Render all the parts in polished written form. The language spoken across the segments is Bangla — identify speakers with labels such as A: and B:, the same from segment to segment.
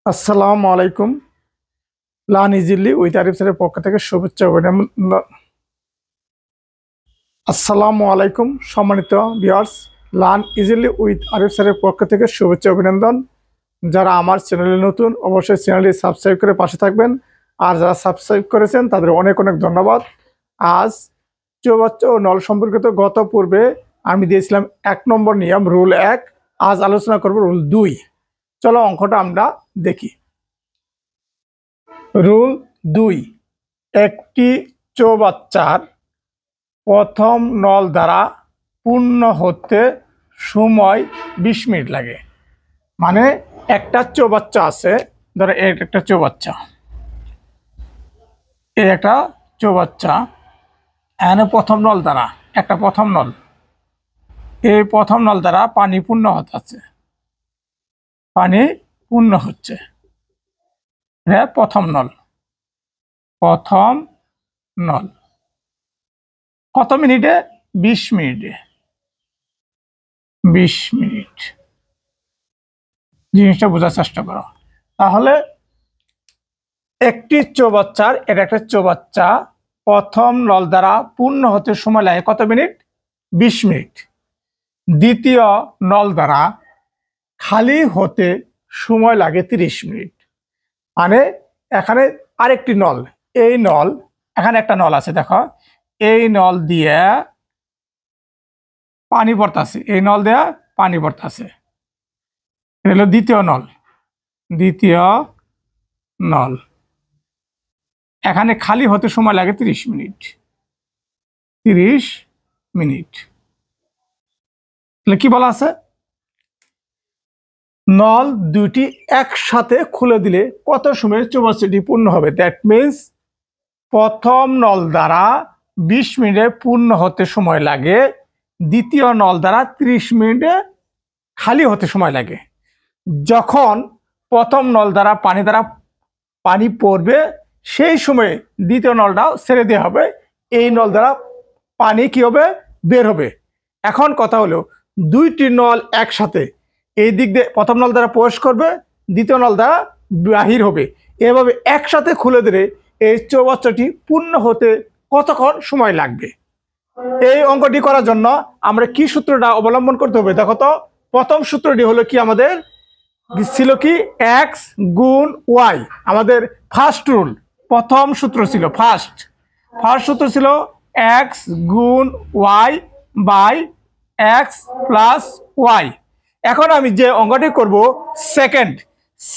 A: আসসালামু আলাইকুম। লার্ন ইজিলি উইথ আরিফ স্যারের পক্ষ থেকে শুভেচ্ছা অভিনন্দন। আসসালামু আলাইকুম সম্মানিত viewers, learn easily with Arif স্যারের পক্ষ থেকে শুভেচ্ছা অভিনন্দন। যারা আমার চ্যানেলে নতুন অবশ্যই চ্যানেলটি সাবস্ক্রাইব করে পাশে থাকবেন, আর যারা সাবস্ক্রাইব করেছেন তাদের অনেক অনেক ধন্যবাদ। আজ চৌবাচ্চা ও নল সম্পর্কিত গত পূর্বে আমি দিয়েছিলাম 1 নম্বর নিয়ম রুল 1। আজ আলোচনা করব রুল 2। চলো অঙ্কটা আমরা দেখি। রুল 2, একটি চৌবাচ্চার প্রথম নল দ্বারা পূর্ণ হতে সময় 20 মিনিট লাগে। মানে একটা চৌবাচ্চা আছে, ধরো একটা চৌবাচ্চা, এই একটা চৌবাচ্চা, এখানে প্রথম নল দ্বারা একটা প্রথম নল, এই প্রথম নল দ্বারা পানি পূর্ণ হচ্ছে, পানি পূর্ণ হচ্ছে। হ্যাঁ, প্রথম নল কত মিনিটে? 20 মিনিটে। 20 মিনিট জিনিসটা বোঝার চেষ্টা করো। তাহলে একটি চৌবাচ্চার, এটা একটা চৌবাচ্চা, প্রথম নল দ্বারা পূর্ণ হতে সময় লাগে কত মিনিট? 20 মিনিট। দ্বিতীয় নল দ্বারা খালি হতে সময় লাগে 30 মিনিট। মানে এখানে আরেকটি নল, এই নল, এখানে একটা নল আছে, দেখো এই নল দিয়ে পানি পড়তেছে, এই নল দিয়ে পানি পড়তেছে, এটা হলো দ্বিতীয় নল। এখানে খালি হতে সময় লাগে 30 মিনিট। 30 মিনিট কি বলা আছে? নল দুটি একসাথে খুলে দিলে কত সময়ে চৌবাচ্চাটি পূর্ণ হবে? দ্যাট মিনস প্রথম নল দ্বারা 20 মিনিটে পূর্ণ হতে সময় লাগে, দ্বিতীয় নল দ্বারা 30 মিনিটে খালি হতে সময় লাগে। যখন প্রথম নল দ্বারা পানি পড়বে সেই সময়ে দ্বিতীয় নলটাও ছেড়ে দেওয়া হবে, এই নল দ্বারা পানি কি হবে? বের হবে। এখন কথা হলো, দুইটি নল একসাথে এই দিক দিয়ে প্রথম নল দ্বারা প্রবেশ করবে, দ্বিতীয় নল দ্বারা বাহির হবে। এভাবে একসাথে খুলে দিলে এই চৌবাচ্চাটি পূর্ণ হতে কতক্ষণ সময় লাগবে? এই অঙ্কটি করার জন্য আমরা কি সূত্রটা অবলম্বন করতে হবে? দেখো তো, প্রথম সূত্রটি হলো কি, আমাদের ছিল কি x গুণ y। আমাদের ফার্স্ট রুল, প্রথম সূত্র ছিল, ফার্স্ট সূত্র ছিল x গুণ y by x plus y। এখন আমি যে অঙ্কটি করব,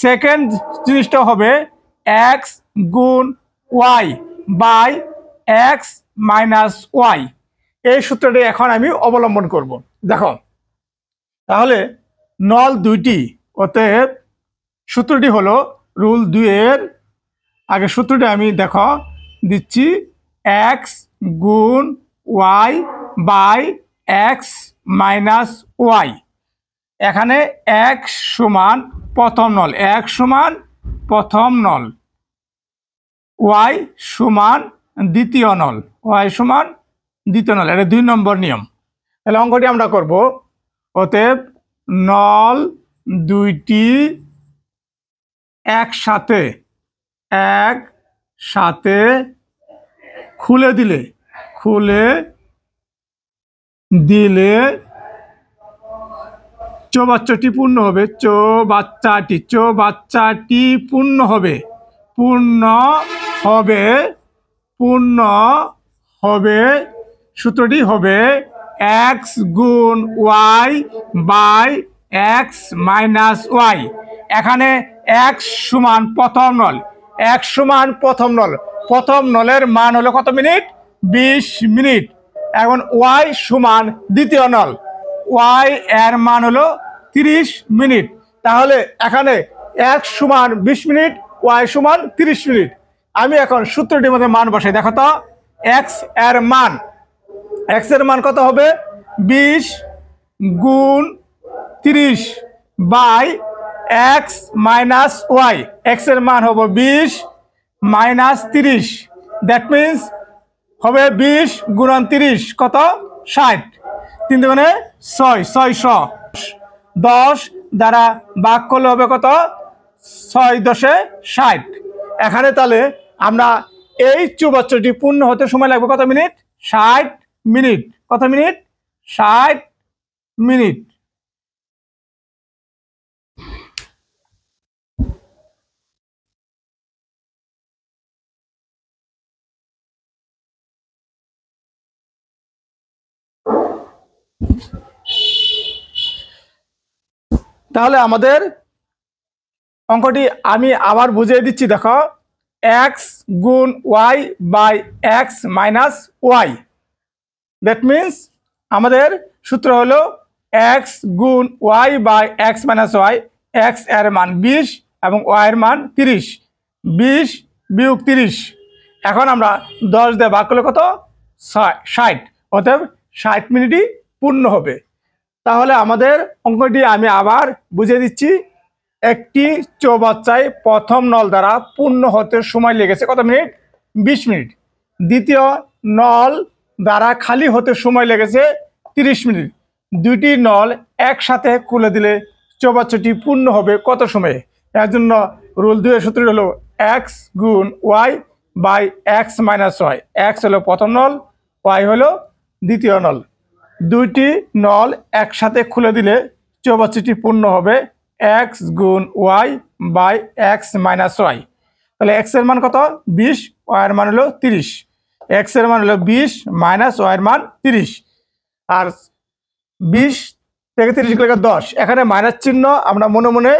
A: সেকেন্ড জিনিসটা হবে x গুণ y by x minus y। এই সূত্রটি এখন আমি অবলম্বন করব। দেখো তাহলে নল দুইটি, অতএব সূত্রটি হলো রুল 2 এর আগে সূত্রটি আমি দেখো দিচ্ছি, x গুণ y by x minus y। এখানে x সমান প্রথম নল, x সমান প্রথম নল, y সমান দ্বিতীয় নল, এটা 2 নম্বর নিয়ম। তাহলে অঙ্কটি আমরা করব। অতএব নল দুইটি একসাথে খুলে দিলে চৌবাচ্চাটি পূর্ণ হবে। সূত্রটি হবে x গুণ y by x minus y। এখানে x সমান প্রথম নলের মান হলো কত মিনিট? 20 মিনিট। এখন y সমান দ্বিতীয় নল, y এর মান হলো 30 মিনিট। তাহলে এখানে x সমান 20 মিনিট, y সমান 30 মিনিট। আমি এখন সূত্রটির মধ্যে মান বসাই। দেখো তো, x এর মান কত হবে? 20 গুণ 30 by x minus y। x এর মান হবে 20 মাইনাস 30, দ্যাট মিনস হবে 20 গুণন 30 কত? 60। 3 দুগুণে 6, 600। 10 দ্বারা ভাগ করলে হবে কত? 6×10⁻60। এখানে তাহলে আমরা এই চৌবাচ্চাটি পূর্ণ হতে সময় লাগবে কত মিনিট? 60 মিনিট। কত মিনিট? 60 মিনিট। তাহলে আমাদের অঙ্কটি আমি আবার বুঝিয়ে দিচ্ছি, দেখো, এক্স গুণ y by x minus y. That means আমাদের সূত্র হলো এক্স গুণ y by x minus y. X এর মান 20 এবং ওয়াই এর মান 30। 20 বিয়োগ 30, এখন আমরা 10 দিয়ে ভাগ করলে কত? 60। অতএব 60 মিনিটই পূর্ণ হবে। তাহলে আমাদের অঙ্কটি আমি আবার বুঝিয়ে দিচ্ছি। একটি চৌবাচ্চায় প্রথম নল দ্বারা পূর্ণ হতে সময় লেগেছে কত মিনিট? 20 মিনিট। দ্বিতীয় নল দ্বারা খালি হতে সময় লেগেছে 30 মিনিট। দুইটি নল একসাথে খুলে দিলে চৌবাচ্চাটি পূর্ণ হবে কত সময়ে? এর জন্য রুল 2 এর সূত্র হলো এক্স গুণ y by x minus y. X হলো প্রথম নল, ওয়াই হলো দ্বিতীয় নল। দুইটি নল একসাথে খুলে দিলে চৌবাচ্চাটি পূর্ণ হবে এক্স গুণ y by x minus y. তাহলে এক্স এর মান কত? 20, ওয়াই এর মান হলো 30। এক্স এর মান হলো 20 মাইনাস ওয়াই এর মান 30। আর 20 থেকে 30 গেলে 10। এখানে মাইনাস চিহ্ন আমরা মনে মনে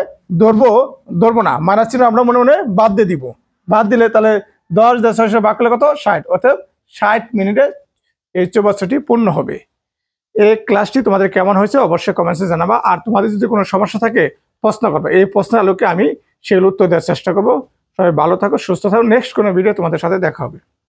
A: ধরবো না, মাইনাস চিহ্ন আমরা মনে মনে বাদ দিয়ে দিব। বাদ দিলে তাহলে 10 দিয়ে 600 ভাগ করলে কত? 60। অর্থাৎ 60 মিনিটে এই চৌবাচ্চাটি পূর্ণ হবে। এই ক্লাসটি তোমাদের কেমন হয়েছে অবশ্যই কমেন্টসে জানাবা। আর তোমাদের যদি কোনো সমস্যা থাকে প্রশ্ন করবে, এই প্রশ্নের আলোকে আমি সেগুলো উত্তর দেওয়ার চেষ্টা করবো। সবাই ভালো থাকো, সুস্থ থাকো। নেক্সট কোনো ভিডিও তোমাদের সাথে দেখা হবে।